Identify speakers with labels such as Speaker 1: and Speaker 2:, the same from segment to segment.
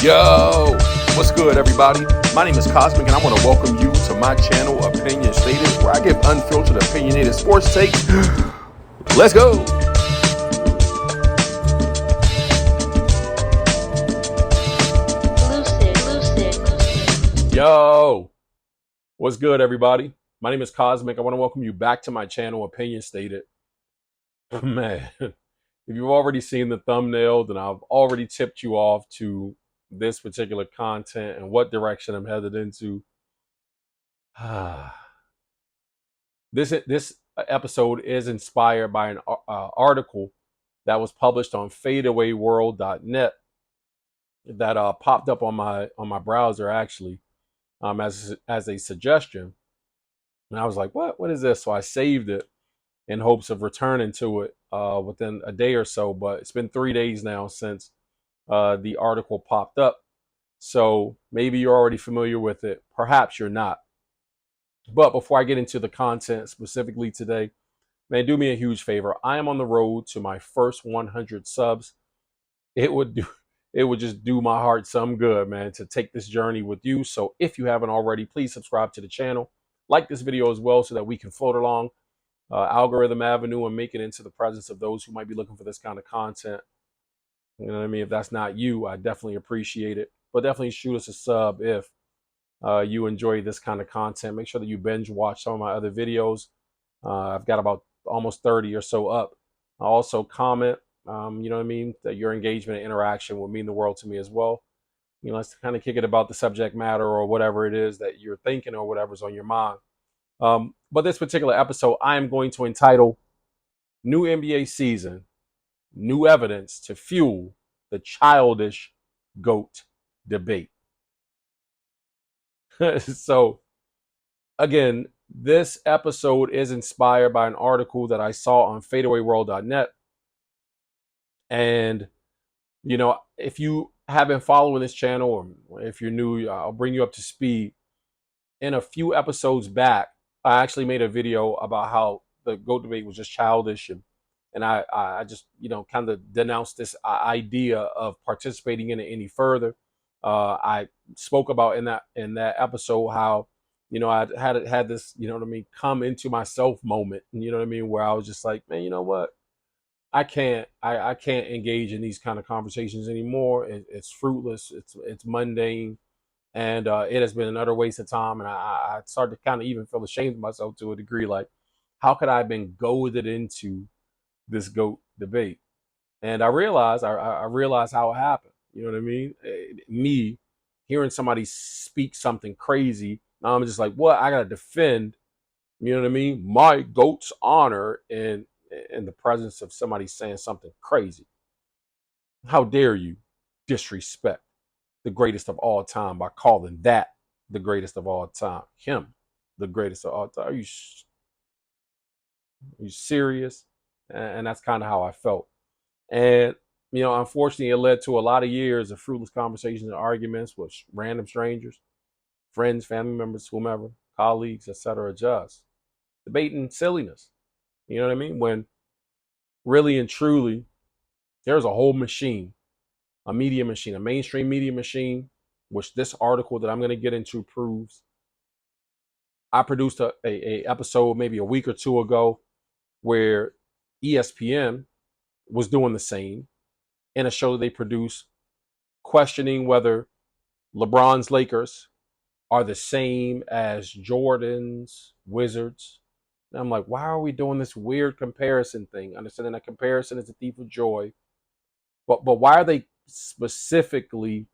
Speaker 1: Yo, what's good, everybody? My name is Cosmic, and I want to welcome you to my channel, Opinion Stated, where I give unfiltered, opinionated sports takes. Let's go. Yo, what's good, everybody? My name is Cosmic. I want to welcome you back to my channel, Opinion Stated. Man, if you've already seen the thumbnail, then I've already tipped you off to this particular content and what direction I'm headed into. This episode is inspired by an article that was published on fadeawayworld.net that popped up on my browser actually as a suggestion, and I was like, what is this? So I saved it in hopes of returning to it within a day or so. But it's been 3 days now since the article popped up, so maybe you're already familiar with it. Perhaps you're not. But before I get into the content specifically today, man, do me a huge favor. I am on the road to my first 100 subs. It would just do my heart some good, man, to take this journey with you. So if you haven't already, please subscribe to the channel. Like this video as well so that we can float along algorithm avenue and make it into the presence of those who might be looking for this kind of content. You know what I mean? If that's not you, I definitely appreciate it. But definitely shoot us a sub if you enjoy this kind of content. Make sure that you binge watch some of my other videos. I've got about almost 30 or so up. I also comment, you know what I mean? That your engagement and interaction would mean the world to me as well. You know, let's kind of kick it about the subject matter or whatever it is that you're thinking or whatever's on your mind. But this particular episode, I am going to entitle New NBA Season, New Evidence to Fuel the Childish GOAT Debate. So, again, this episode is inspired by an article that I saw on fadeawayworld.net. And, you know, if you have been following this channel or if you're new, I'll bring you up to speed. In a few episodes back, I actually made a video about how the GOAT debate was just childish. And I just, you know, kind of denounced this idea of participating in it any further. I spoke about in that episode how, you know, I had this, you know what I mean, come into myself moment, you know what I mean, where I was just like, man, you know what, I can't engage in these kind of conversations anymore. It's fruitless. It's mundane, and it has been an utter waste of time. And I started to kind of even feel ashamed of myself to a degree, like, how could I have been goaded into this GOAT debate? And I realized how it happened. You know what I mean? Me hearing somebody speak something crazy, now I'm just like, what? I gotta defend, you know what I mean, my GOAT's honor in the presence of somebody saying something crazy. How dare you disrespect the greatest of all time by calling that the greatest of all time, him the greatest of all time? Are you serious? And that's kind of how I felt. And, you know, unfortunately, it led to a lot of years of fruitless conversations and arguments with random strangers, friends, family members, whomever, colleagues, etc. Just debating silliness. You know what I mean? When really and truly, there's a whole machine, a media machine, a mainstream media machine, which this article that I'm going to get into proves. I produced a episode maybe a week or two ago where ESPN was doing the same in a show that they produced, questioning whether LeBron's Lakers are the same as Jordan's Wizards. And I'm like, why are we doing this weird comparison thing? Understanding that comparison is a thief of joy. But why are they specifically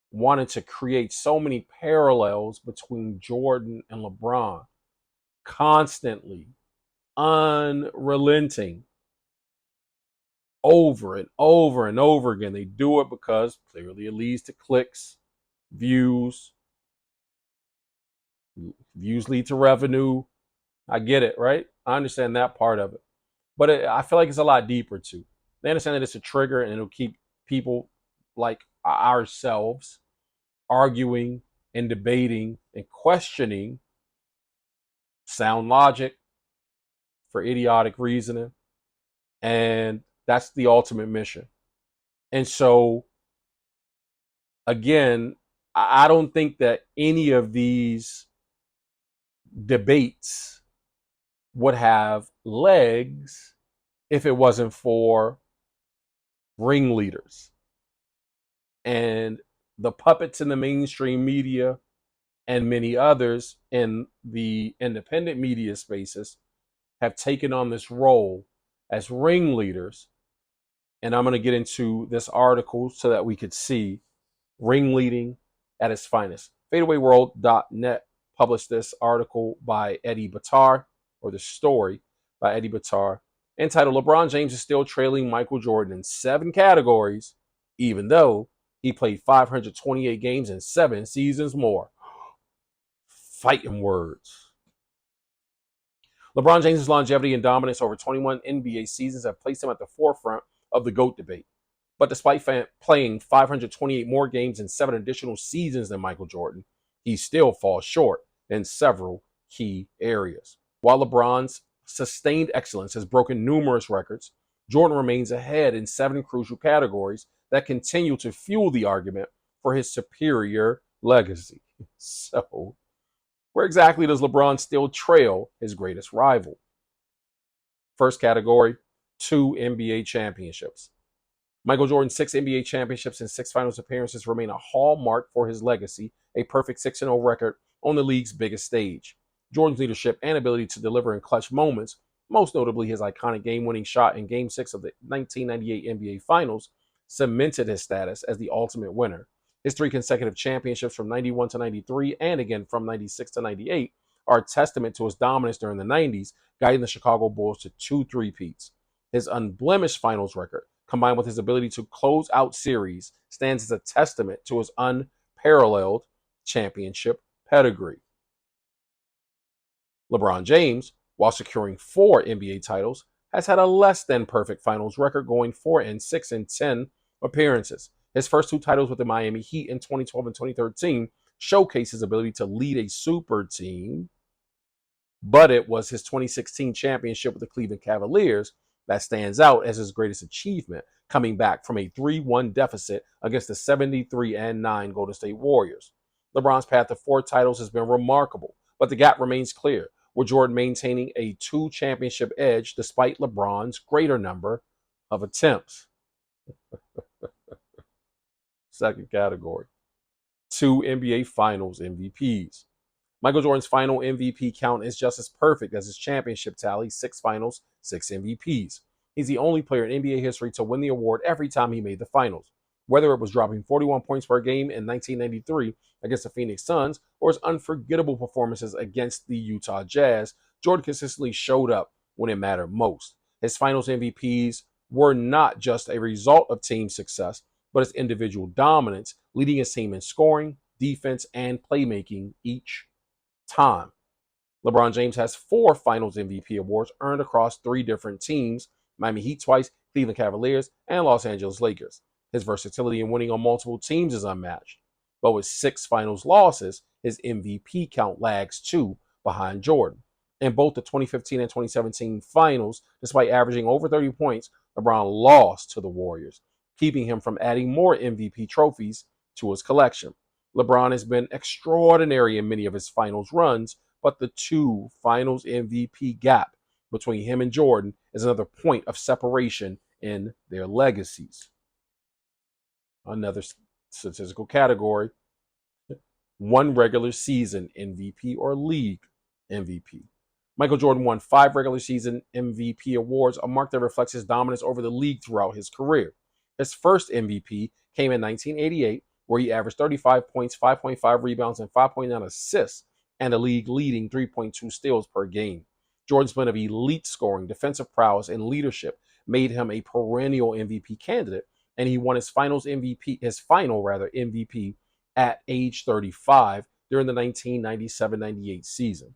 Speaker 1: wanting to create so many parallels between Jordan and LeBron? Constantly, unrelenting, over and over and over again. They do it because clearly it leads to clicks, views. Views lead to revenue. I get it, right? I understand that part of it. But I feel like it's a lot deeper too. They understand that it's a trigger and it'll keep people like ourselves arguing and debating and questioning sound logic for idiotic reasoning. And that's the ultimate mission. And so Again, I don't think that any of these debates would have legs if it wasn't for ringleaders and the puppets in the mainstream media and many others in the independent media spaces have taken on this role as ringleaders. And I'm going to get into this article so that we could see ringleading at its finest. FadeawayWorld.net published this article by Eddie Batar, or the story by Eddie Batar, entitled LeBron James is still trailing Michael Jordan in 7 categories, even though he played 528 games in 7 seasons more. Fighting words. LeBron James' longevity and dominance over 21 NBA seasons have placed him at the forefront of the GOAT debate. But despite playing 528 more games in 7 additional seasons than Michael Jordan, he still falls short in several key areas. While LeBron's sustained excellence has broken numerous records, Jordan remains ahead in 7 crucial categories that continue to fuel the argument for his superior legacy. So, where exactly does LeBron still trail his greatest rival? First category, 2 NBA championships. Michael Jordan's 6 NBA championships and 6 finals appearances remain a hallmark for his legacy, a perfect 6-0 record on the league's biggest stage. Jordan's leadership and ability to deliver in clutch moments, most notably his iconic game-winning shot in Game 6 of the 1998 NBA Finals, cemented his status as the ultimate winner. His 3 consecutive championships from 91 to 93 and again from 96 to 98 are a testament to his dominance during the 90s, guiding the Chicago Bulls to 2 three-peats. His unblemished finals record, combined with his ability to close out series, stands as a testament to his unparalleled championship pedigree. LeBron James, while securing 4 NBA titles, has had a less than perfect finals record, going 4-6 in 10 appearances. His first 2 titles with the Miami Heat in 2012 and 2013 showcase his ability to lead a super team, but it was his 2016 championship with the Cleveland Cavaliers that stands out as his greatest achievement, coming back from a 3-1 deficit against the 73-9 Golden State Warriors. LeBron's path to 4 titles has been remarkable, but the gap remains clear, with Jordan maintaining a 2 championship edge despite LeBron's greater number of attempts. Second category, 2 NBA Finals MVPs. Michael Jordan's final MVP count is just as perfect as his championship tally: 6 finals, 6 MVPs. He's the only player in NBA history to win the award every time he made the finals. Whether it was dropping 41 points per game in 1993 against the Phoenix Suns or his unforgettable performances against the Utah Jazz, Jordan consistently showed up when it mattered most. His finals MVPs were not just a result of team success, but his individual dominance, leading his team in scoring, defense, and playmaking each time. LeBron James has 4 Finals MVP awards earned across 3 different teams: Miami Heat twice, Cleveland Cavaliers, and Los Angeles Lakers. His versatility in winning on multiple teams is unmatched. But with 6 Finals losses, his MVP count lags 2 behind Jordan. In both the 2015 and 2017 Finals, despite averaging over 30 points, LeBron lost to the Warriors, keeping him from adding more MVP trophies to his collection. LeBron has been extraordinary in many of his finals runs, but the 2 finals MVP gap between him and Jordan is another point of separation in their legacies. Another statistical category, 1 regular season MVP or league MVP. Michael Jordan won 5 regular season MVP awards, a mark that reflects his dominance over the league throughout his career. His first MVP came in 1988, where he averaged 35 points, 5.5 rebounds, and 5.9 assists, and a league-leading 3.2 steals per game. Jordan's blend of elite scoring, defensive prowess, and leadership made him a perennial MVP candidate, and he won his final MVP at age 35 during the 1997-98 season.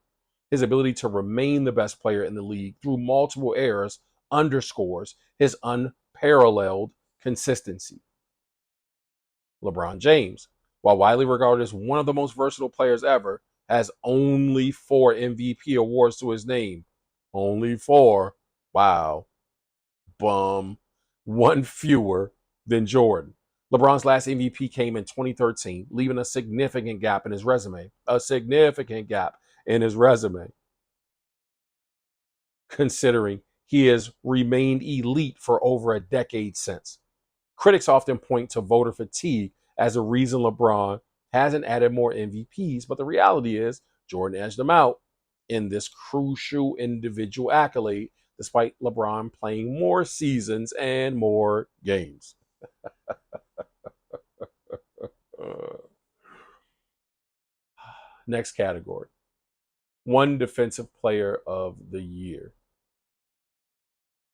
Speaker 1: His ability to remain the best player in the league through multiple eras underscores his unparalleled consistency. LeBron James, while widely regarded as one of the most versatile players ever, has only 4 MVP awards to his name. Only 4. Wow. Bum. 1 fewer than Jordan. LeBron's last MVP came in 2013, leaving a significant gap in his resume. A significant gap in his resume, considering he has remained elite for over a decade since. Critics often point to voter fatigue as a reason LeBron hasn't added more MVPs, but the reality is Jordan edged him out in this crucial individual accolade, despite LeBron playing more seasons and more games. Next category. One defensive player of the year.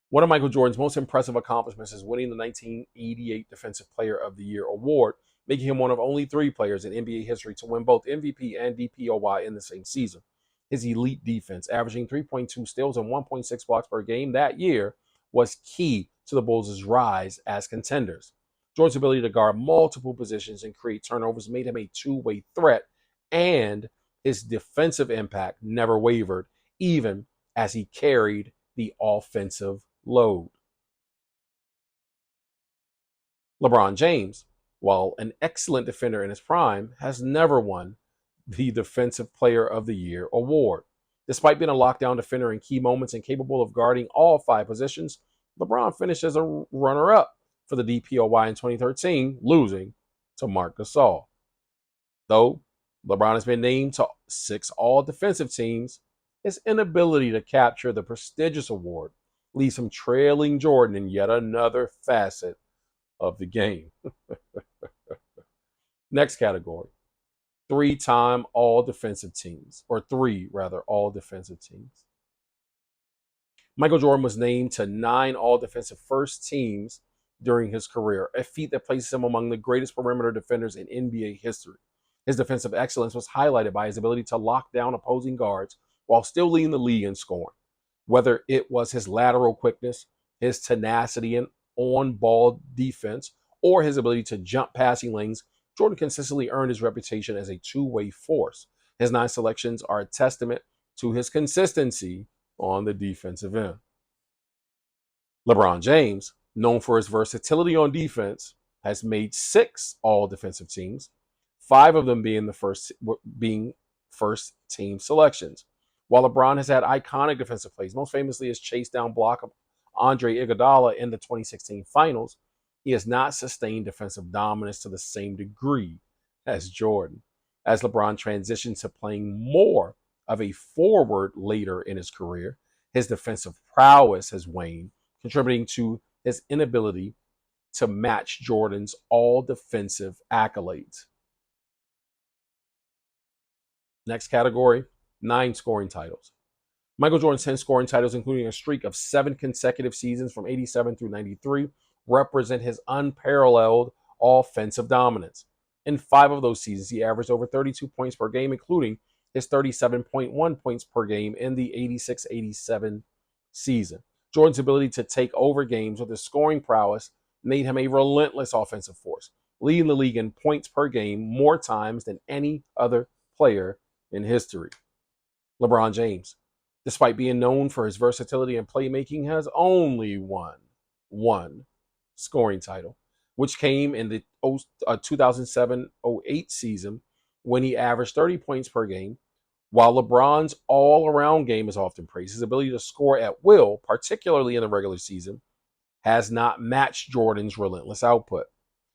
Speaker 1: One of Michael Jordan's most impressive accomplishments is winning the 1988 Defensive Player of the Year award, making him one of only 3 players in NBA history to win both MVP and DPOY in the same season. His elite defense, averaging 3.2 steals and 1.6 blocks per game that year, was key to the Bulls' rise as contenders. Jordan's ability to guard multiple positions and create turnovers made him a two-way threat, and his defensive impact never wavered, even as he carried the offensive load. LeBron James, while an excellent defender in his prime, has never won the Defensive Player of the Year award. Despite being a lockdown defender in key moments and capable of guarding all 5 positions, LeBron finished as a runner-up for the DPOY in 2013, losing to Marc Gasol. Though LeBron has been named to 6 all-defensive teams, his inability to capture the prestigious award leaves him trailing Jordan in yet another facet of the game. Next category. 3-time all-defensive teams, or 3 rather, all-defensive teams. Michael Jordan was named to 9 all-defensive first teams during his career, a feat that places him among the greatest perimeter defenders in NBA history. His defensive excellence was highlighted by his ability to lock down opposing guards while still leading the league in scoring. Whether it was his lateral quickness, his tenacity and on-ball defense, or his ability to jump passing lanes, Jordan consistently earned his reputation as a two-way force. His 9 selections are a testament to his consistency on the defensive end. LeBron James, known for his versatility on defense, has made 6 all-defensive teams, 5 of them being first team selections. While LeBron has had iconic defensive plays, most famously his chase down block of Andre Iguodala in the 2016 finals, he has not sustained defensive dominance to the same degree as Jordan. As LeBron transitions to playing more of a forward later in his career, his defensive prowess has waned, contributing to his inability to match Jordan's all-defensive accolades. Next category, 9 scoring titles. Michael Jordan's 10 scoring titles, including a streak of 7 consecutive seasons from 87 through 93, represent his unparalleled offensive dominance. In 5 of those seasons, he averaged over 32 points per game, including his 37.1 points per game in the 86-87 season. Jordan's ability to take over games with his scoring prowess made him a relentless offensive force, leading the league in points per game more times than any other player in history. LeBron James, despite being known for his versatility and playmaking, has only won one scoring title, which came in the 2007-08 season when he averaged 30 points per game. While LeBron's all-around game is often praised, his ability to score at will, particularly in the regular season, has not matched Jordan's relentless output.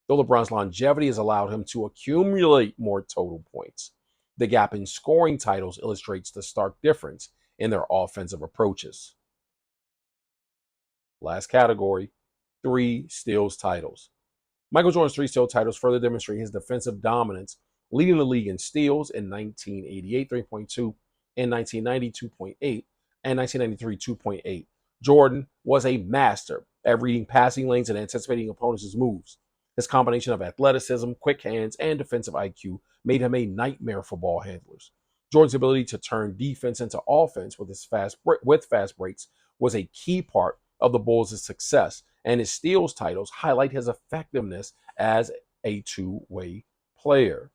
Speaker 1: Though LeBron's longevity has allowed him to accumulate more total points, the gap in scoring titles illustrates the stark difference in their offensive approaches. Last category, 3 steals titles. Michael Jordan's 3 steal titles further demonstrate his defensive dominance, leading the league in steals in 1988, 3.2, in 1990, 2.8, and 1993, 2.8. Jordan was a master at reading passing lanes and anticipating opponents' moves. His combination of athleticism, quick hands, and defensive IQ made him a nightmare for ball handlers. Jordan's ability to turn defense into offense with fast breaks was a key part of the Bulls' success, and his steals titles highlight his effectiveness as a two-way player.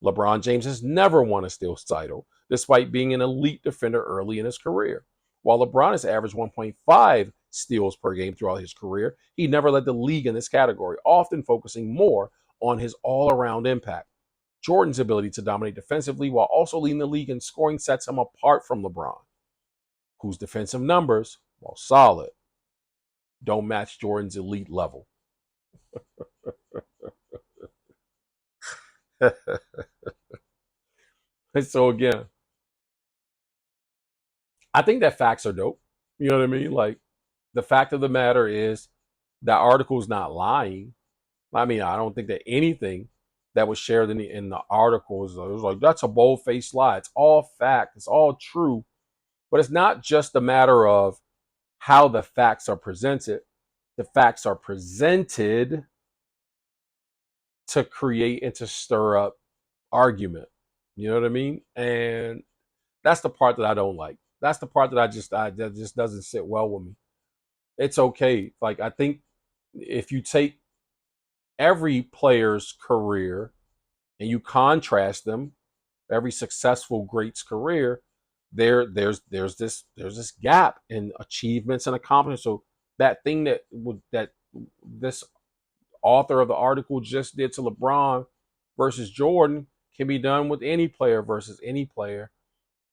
Speaker 1: LeBron James has never won a steals title, despite being an elite defender early in his career. While LeBron has averaged 1.5 steals per game throughout his career. He never led the league in this category, often focusing more on his all-around impact. Jordan's ability to dominate defensively while also leading the league in scoring sets him apart from LeBron, whose defensive numbers, while solid, don't match Jordan's elite level. And so again, I think that facts are dope. You know what I mean? Like, the fact of the matter is that article's not lying. I mean, I don't think that anything that was shared in the article it was like, that's a bold-faced lie. It's all fact. It's all true. But it's not just a matter of how the facts are presented. The facts are presented to create and to stir up argument. You know what I mean? And that's the part that I don't like. That's the part that that just doesn't sit well with me. It's okay. Like, I think if you take every player's career and you contrast them, every successful great's career, there's this gap in achievements and accomplishments. So that thing that this author of the article just did to LeBron versus Jordan can be done with any player versus any player,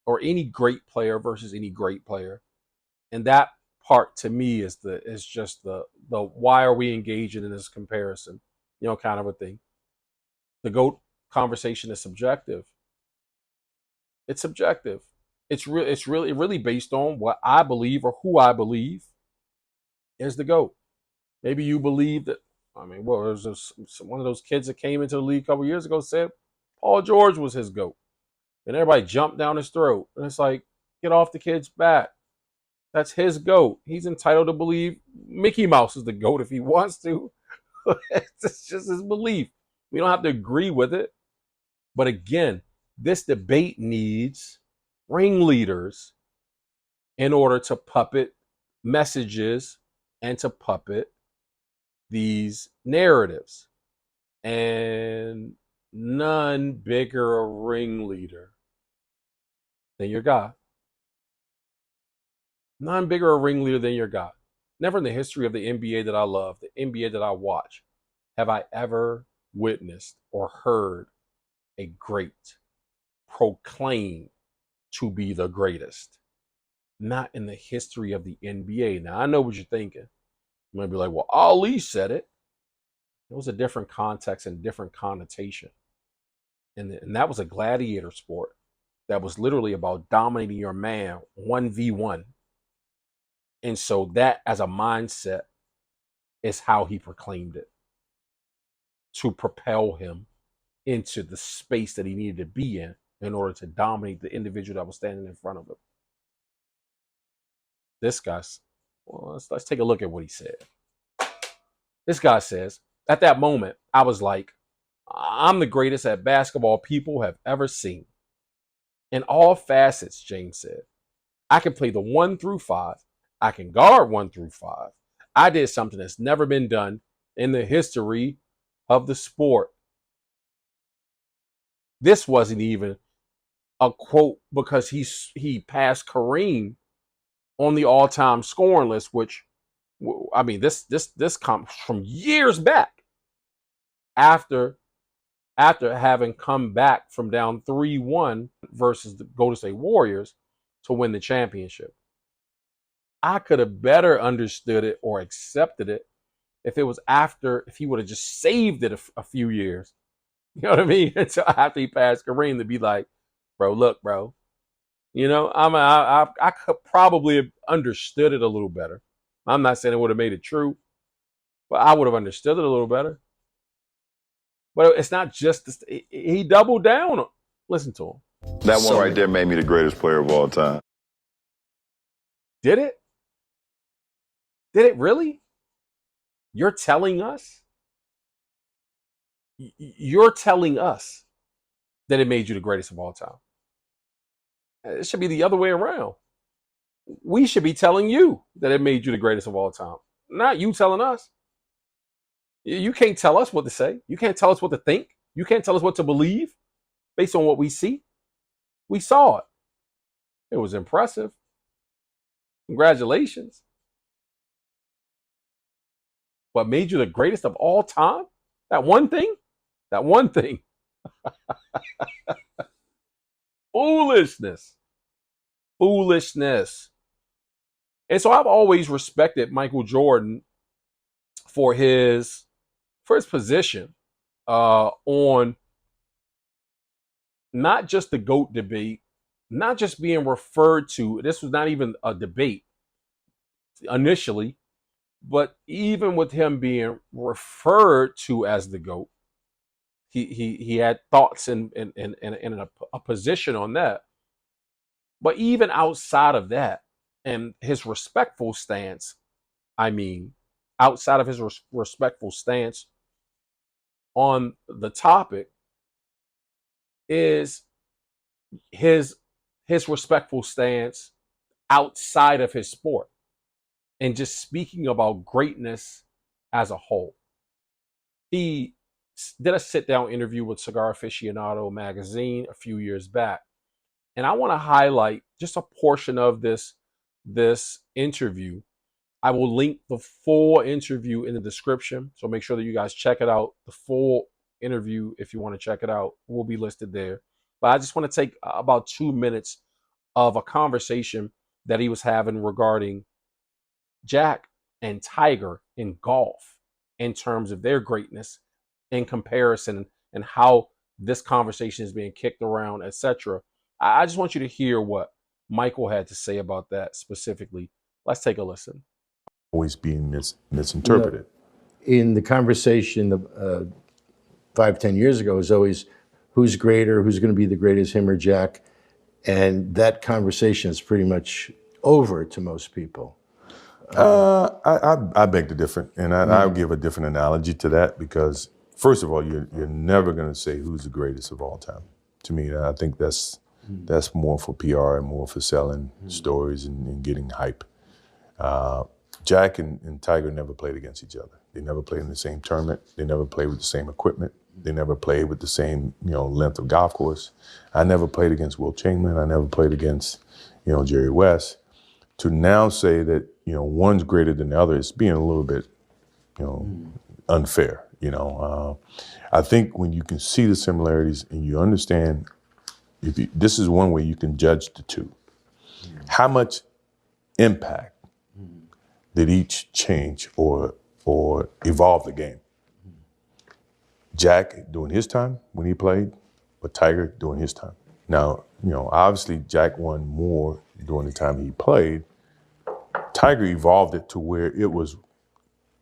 Speaker 1: or any great player versus any great player. And that part to me is just the why are we engaging in this comparison, kind of a thing. The GOAT conversation is subjective. It's subjective. It's really based on what I believe or who I believe is the GOAT. Maybe you believe that. I mean, well, there's one of those kids that came into the league a couple years ago said Paul George was his GOAT, and everybody jumped down his throat. And it's like, get off the kid's back. That's his GOAT. He's entitled to believe Mickey Mouse is the GOAT if he wants to. It's just his belief. We don't have to agree with it. But again, this debate needs ringleaders in order to puppet messages and to puppet these narratives. And none bigger a ringleader than your God. None bigger a ringleader than your God. Never in the history of the NBA that I love, the NBA that I watch, have I ever witnessed or heard a great proclaimed to be the greatest. Not in the history of the NBA. Now, I know what you're thinking. You might be like, well, Ali said it. It was a different context and different connotation. And that was a gladiator sport that was literally about dominating your man 1v1. And so that, as a mindset, is how he proclaimed it, to propel him into the space that he needed to be in order to dominate the individual that was standing in front of him. This guy's, well, let's take a look at what he said. This guy says, at that moment, I was like, I'm the greatest at basketball people have ever seen. In all facets, James said. I can play the 1 through 5. I can guard 1 through 5. I did something that's never been done in the history of the sport. This wasn't even a quote because he passed Kareem on the all-time scoring list, which, I mean, this comes from years back after having come back from down 3-1 versus the Golden State Warriors to win the championship. I could have better understood it or accepted it if he would have just saved it a few years. You know what I mean? Until after he passed Kareem, to be like, bro, look, bro. I could probably have understood it a little better. I'm not saying it would have made it true, but I would have understood it a little better. But it's not just this, he doubled down. Listen to him.
Speaker 2: That one right there made me the greatest player of all time.
Speaker 1: Did it? Did it really? You're telling us? You're telling us that it made you the greatest of all time. It should be the other way around. We should be telling you that it made you the greatest of all time. Not you telling us. You can't tell us what to say. You can't tell us what to think. You can't tell us what to believe based on what we see. We saw it. It was impressive. Congratulations. what made you the greatest of all time? That one thing? That one thing. Foolishness. Foolishness. And so I've always respected Michael Jordan for his position on not just the GOAT debate, not just being referred to. This was not even a debate initially, but even with him being referred to as the GOAT, he had thoughts and a position on that. But even outside of that, and his respectful stance, outside of his respectful stance on the topic, is his respectful stance outside of his sport and just speaking about greatness as a whole. He did a sit-down interview with Cigar Aficionado magazine a few years back, and I want to highlight just a portion of this interview. I will link the full interview in the description, so make sure that you guys check it out. The full interview, if you want to check it out, will be listed there. But I just want to take about 2 minutes of a conversation that he was having regarding Jack and Tiger in golf in terms of their greatness in comparison and how this conversation is being kicked around, etc. I just want you to hear what Michael had to say about that specifically. Let's take a listen.
Speaker 3: Always being misinterpreted.
Speaker 4: In the conversation 5-10 years ago, it was always who's greater, who's going to be the greatest, him or Jack, and that conversation is pretty much over to most people.
Speaker 3: I beg to differ, and I'll give a different analogy to that because, first of all, you're never going to say who's the greatest of all time. To me, I think that's more for PR and more for selling stories and getting hype. Jack and Tiger never played against each other. They never played in the same tournament. They never played with the same equipment. They never played with the same length of golf course. I never played against Will Chamberlain. I never played against Jerry West. To now say that one's greater than the other is being a little bit unfair. I think when you can see the similarities and you understand, this is one way you can judge the two. How much impact did each change or evolve the game? Jack during his time when he played, or Tiger during his time? Now, obviously Jack won more during the time he played. Tiger evolved it to where it was,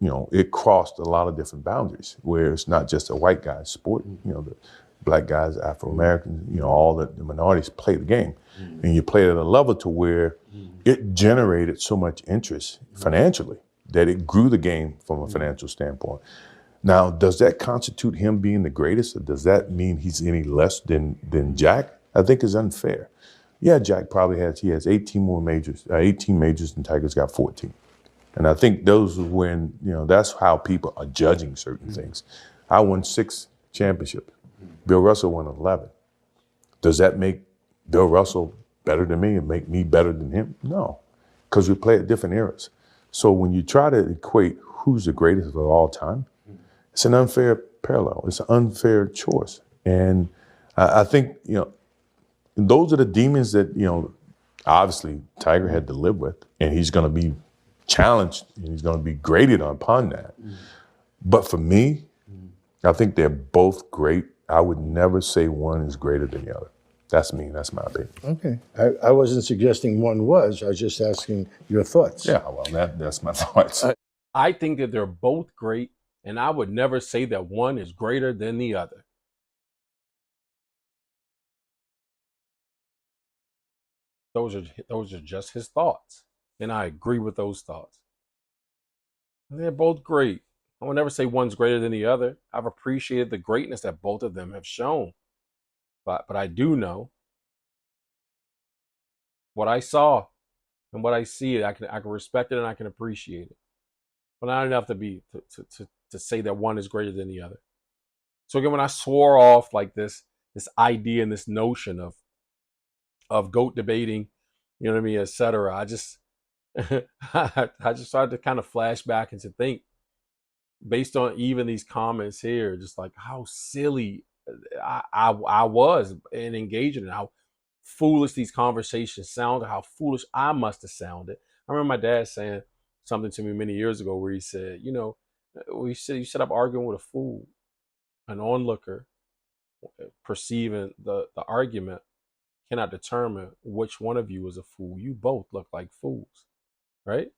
Speaker 3: it crossed a lot of different boundaries, where it's not just a white guy's sport. The black guys, Afro-Americans, all the minorities play the game. And you play it at a level to where it generated so much interest financially that it grew the game from a financial standpoint. Now, does that constitute him being the greatest, or does that mean he's any less than Jack? I think is unfair. Yeah, Jack probably has 18 majors and Tiger's got 14. And I think those are when, that's how people are judging certain things. I won 6 championships. Bill Russell won 11. Does that make Bill Russell better than me and make me better than him? No, because we play at different eras. So when you try to equate who's the greatest of all time, it's an unfair parallel. It's an unfair choice. And I think, those are the demons that, obviously Tiger had to live with, and he's going to be challenged and he's going to be graded upon that. But for me, I think they're both great. I would never say one is greater than the other. That's me. That's my opinion.
Speaker 4: Okay. I wasn't suggesting one was. I was just asking your thoughts.
Speaker 3: Yeah, well, that's my thoughts.
Speaker 1: I think that they're both great, and I would never say that one is greater than the other. Those are just his thoughts, and I agree with those thoughts. They're both great. I would never say one's greater than the other. I've appreciated the greatness that both of them have shown, but I do know what I saw and what I see. I can respect it and I can appreciate it, but not enough to say that one is greater than the other. So again, when I swore off like this idea and this notion of GOAT debating, etc., I just I just started to kind of flash back and to think, based on even these comments here, just like how silly I was in engaging and how foolish these conversations sounded, how foolish I must have sounded. I remember my dad saying something to me many years ago where he said, you set up arguing with a fool, an onlooker, perceiving the argument cannot determine which one of you is a fool. You both look like fools, right?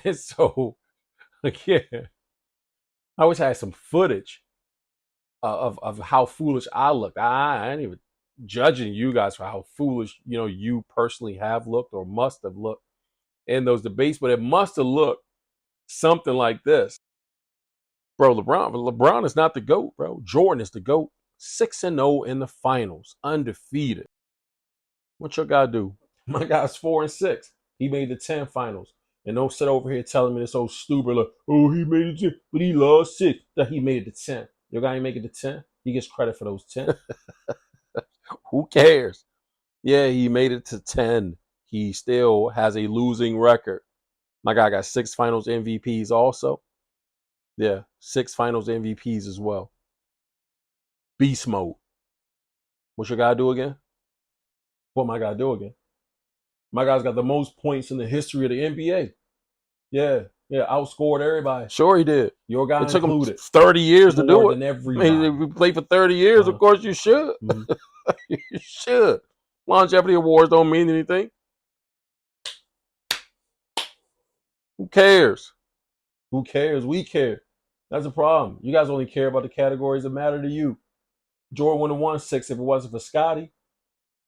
Speaker 1: And so, again, I wish I had some footage of how foolish I looked. I ain't even judging you guys for how foolish you personally have looked or must have looked in those debates, but it must have looked something like this, bro. LeBron is not the GOAT, bro. Jordan is the GOAT. 6-0 in the finals, undefeated. What your guy do? My guy's 4-6. He made the 10 finals. And don't sit over here telling me this old stupid, like, oh, he made it 10, but he lost 6. That he made it to 10. Your guy ain't make it to 10. He gets credit for those 10. Who cares? Yeah, he made it to 10. He still has a losing record. My guy got 6 finals MVPs also. Yeah, 6 finals MVPs as well. Beast mode. What your guy do again? What my guy do again? My guy's got the most points in the history of the NBA. Yeah, outscored everybody. Sure he did. Your guy
Speaker 3: It took him
Speaker 1: included.
Speaker 3: 30 years to do
Speaker 1: More
Speaker 3: it.
Speaker 1: than
Speaker 3: I
Speaker 1: everybody.
Speaker 3: mean, if you play for 30 years, of course you should. You should. Longevity awards don't mean anything. Who cares?
Speaker 1: Who cares? We care. That's the problem. You guys only care about the categories that matter to you. Jordan would have won 6 if it wasn't for Scotty.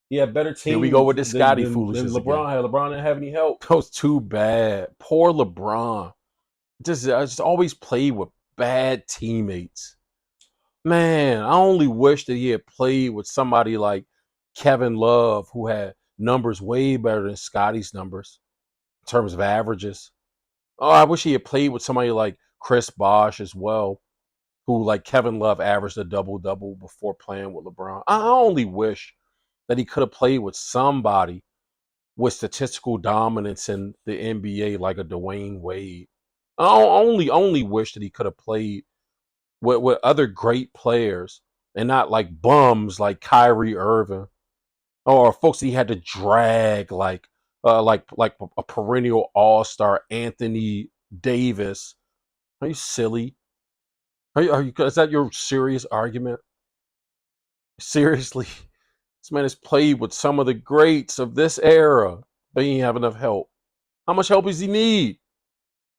Speaker 1: He had better teams.
Speaker 3: Here we go with this Scotty
Speaker 1: than
Speaker 3: foolishness
Speaker 1: LeBron
Speaker 3: again.
Speaker 1: had. LeBron didn't have any help.
Speaker 3: That was too bad. Poor LeBron. Just always played with bad teammates. Man, I only wish that he had played with somebody like Kevin Love, who had numbers way better than Scotty's numbers in terms of averages. Oh, I wish he had played with somebody like Chris Bosh as well, who, like Kevin Love, averaged a double-double before playing with LeBron. I only wish that he could have played with somebody with statistical dominance in the NBA like a Dwayne Wade. I only wish that he could have played with other great players and not like bums like Kyrie Irving or folks that he had to drag like a perennial all-star Anthony Davis. Are you silly? Is that your serious argument? Seriously? This man has played with some of the greats of this era, but he ain't have enough help. How much help does he need?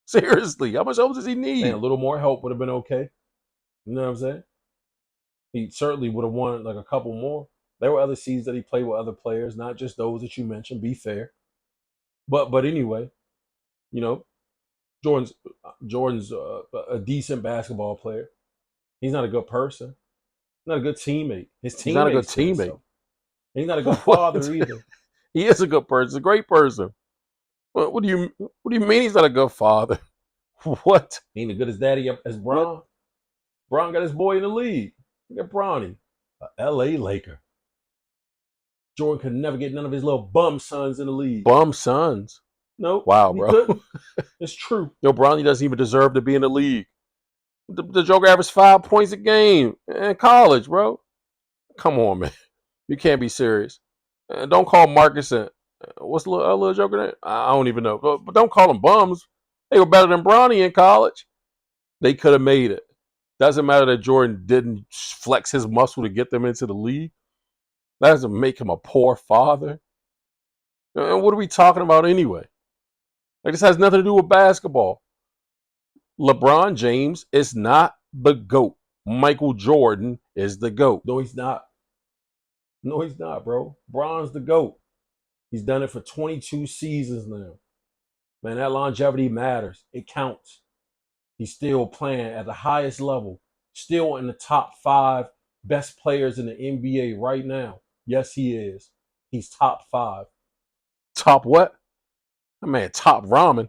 Speaker 3: Seriously, how much help does he need? Man, a little more help would have been okay. You know what I'm saying? He certainly would have won like a couple more. There were other seasons that he played with other players, not just those that you mentioned. Be fair, but anyway, you know, Jordan's a decent basketball player. He's not a good person. Not a good teammate. His teammates. He's not a good teammate. So. He's not a good father either. He is a good person. A great person. What do you mean he's not a good father? What? He ain't as good as daddy as Bron. What? Bron got his boy in the league. Look at Bronny, a LA Laker. Jordan could never get none of his little bum sons in the league. Bum sons? Nope. Wow, bro. It's true. Yo, Bronny doesn't even deserve to be in the league. The Joker averaged 5 points a game in college, bro. Come on, man. You can't be serious. Don't call Marcus and what's the little Joker name? I don't even know. But don't call them bums. They were better than Bronny in college. They could have made it. Doesn't matter that Jordan didn't flex his muscle to get them into the league. That doesn't make him a poor father. And what are we talking about anyway? Like, this has nothing to do with basketball. LeBron James is not the GOAT. Michael Jordan is the GOAT. No, he's not. No, he's not, bro. Bron's the GOAT. He's done it for 22 seasons now. Man, that longevity matters. It counts. He's still playing at the highest level. Still in the top 5 best players in the NBA right now. Yes, he is. He's top 5. Top what? Man, top ramen.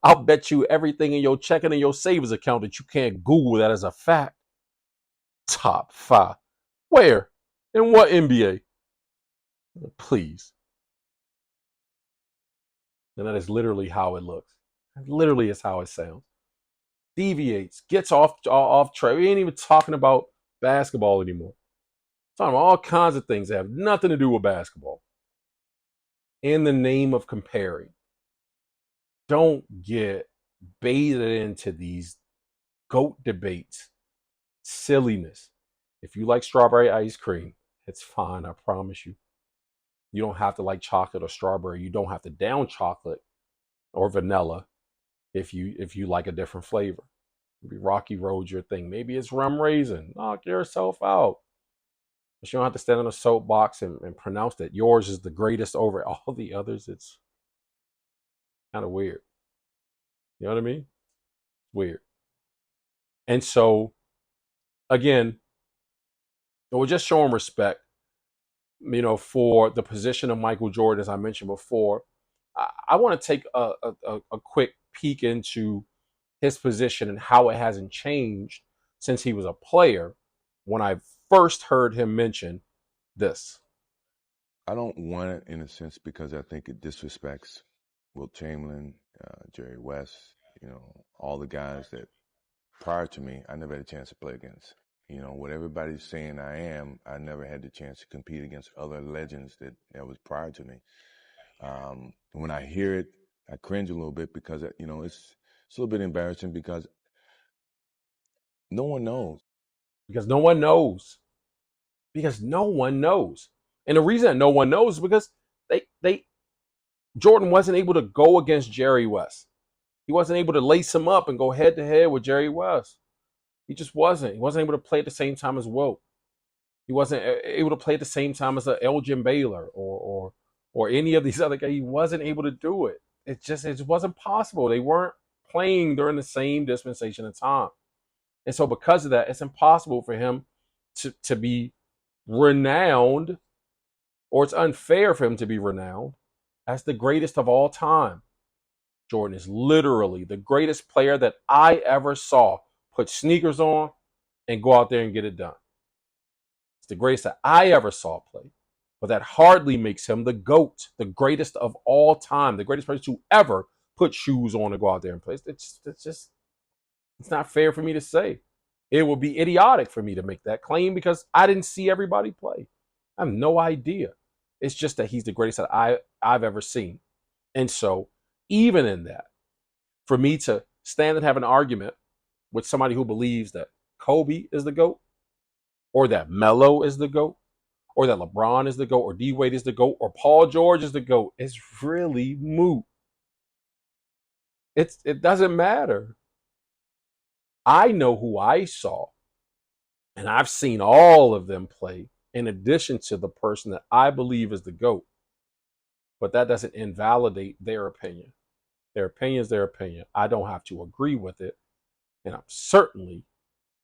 Speaker 3: I'll bet you everything in your checking and your savings account that you can't Google that as a fact. Top 5. Where? In what NBA? Please. And that is literally how it looks. Literally is how it sounds.
Speaker 1: deviates, gets off track. We ain't even talking about basketball anymore. We're talking about all kinds of things that have nothing to do with basketball. In the name of comparing, don't get baited into these GOAT debates. Silliness. If you like strawberry ice cream, it's fine, I promise you. You don't have to like chocolate or strawberry. You don't have to down chocolate or vanilla if you like a different flavor. Maybe Rocky Road's your thing. Maybe it's rum raisin. Knock yourself out. But you don't have to stand on a soapbox and pronounce that yours is the greatest over all the others. It's kind of weird. You know what I mean? Weird. And so, again, we're just showing respect, for the position of Michael Jordan, as I mentioned before. I want to take a quick peek into his position and how it hasn't changed since he was a player when I first heard him mention this.
Speaker 5: I don't want it in a sense because I think it disrespects Wilt Chamberlain, Jerry West, all the guys that prior to me, I never had a chance to play against. What everybody's saying I never had the chance to compete against other legends that was prior to me. When I hear it, I cringe a little bit because, it's a little bit embarrassing because no one knows.
Speaker 1: Because no one knows. Because no one knows. And the reason that no one knows is because Jordan wasn't able to go against Jerry West. He wasn't able to lace him up and go head to head with Jerry West. He just wasn't. He wasn't able to play at the same time as Wilt. He wasn't able to play at the same time as Elgin Baylor or any of these other guys. He wasn't able to do it. It just wasn't possible. They weren't playing during the same dispensation of time. And so because of that, it's impossible for him to be renowned, or it's unfair for him to be renowned as the greatest of all time. Jordan is literally the greatest player that I ever saw put sneakers on and go out there and get it done. It's the greatest that I ever saw play. But that hardly makes him the GOAT, the greatest of all time, the greatest person to ever put shoes on and go out there and play. It's not fair for me to say. It would be idiotic for me to make that claim because I didn't see everybody play. I have no idea. It's just that he's the greatest that I've ever seen. And so, even in that, for me to stand and have an argument with somebody who believes that Kobe is the GOAT, or that Melo is the GOAT, or that LeBron is the GOAT, or D Wade is the GOAT, or Paul George is the GOAT, is really moot. It doesn't matter. I know who I saw, and I've seen all of them play in addition to the person that I believe is the GOAT. But that doesn't invalidate their opinion. Their opinion is their opinion. I don't have to agree with it, and I'm certainly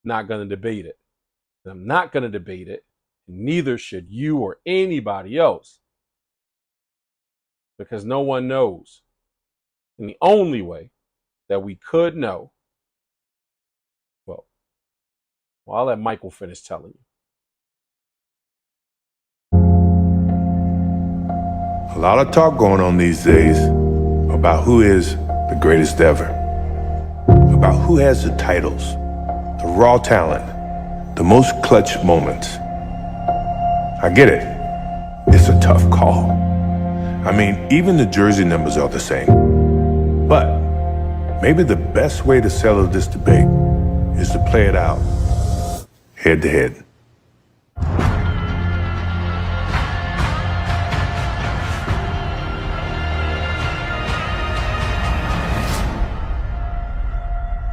Speaker 1: not going to debate it. And I'm not going to debate it, and neither should you or anybody else, because no one knows. And the only way that we could know, well, I'll let Michael finish telling you.
Speaker 3: A lot of talk going on these days about who is the greatest ever, about who has the titles, the raw talent, the most clutch moments. I get it. It's a tough call. I mean, even the jersey numbers are the same. But maybe the best way to settle this debate is to play it out head to head.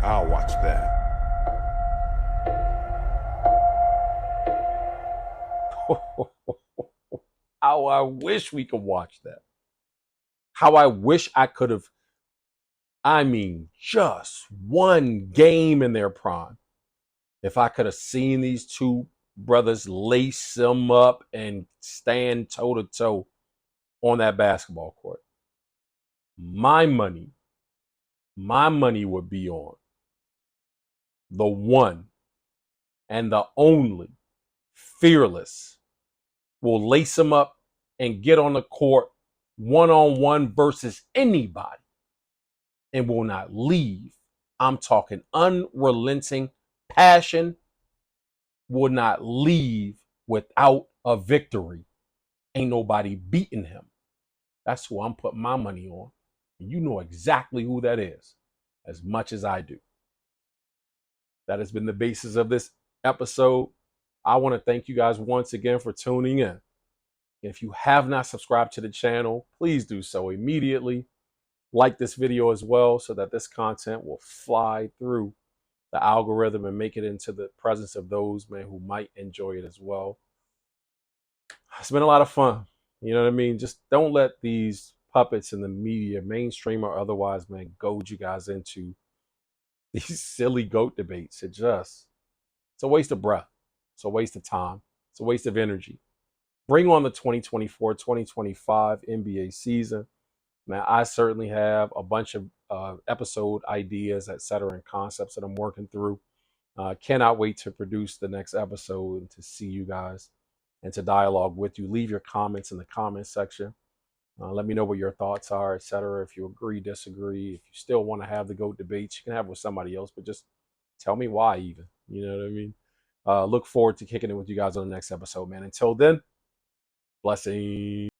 Speaker 3: I'll watch that.
Speaker 1: How I wish we could watch that. How I wish I could have, just one game in their prime. If I could have seen these two brothers lace them up and stand toe to toe on that basketball court, my money would be on the one and the only fearless will lace them up and get on the court one-on-one versus anybody and will not leave I'm talking unrelenting passion, will not leave without a victory. Ain't nobody beating him. That's who I'm putting my money on. And you know exactly who that is, as much as I do. That has been the basis of this episode. I want to thank you guys once again for tuning in. If you have not subscribed to the channel, please do so immediately. Like this video as well so that this content will fly through the algorithm and make it into the presence of those, man, who might enjoy it as well. It's been a lot of fun. You know what I mean? Just don't let these puppets in the media, mainstream or otherwise, man, goad you guys into these silly GOAT debates. It's a waste of breath. It's a waste of time. It's a waste of energy. Bring on the 2024-2025 NBA season. Man, I certainly have a bunch of episode ideas, etc., and concepts that I'm working through. Cannot wait to produce the next episode and to see you guys and to dialogue with you. Leave your comments in the comment section. Let me know what your thoughts are, etc. If you agree, disagree. If you still want to have the GOAT debates, you can have it with somebody else, but just tell me why even. You know what I mean? Look forward to kicking it with you guys on the next episode, man. Until then, blessings.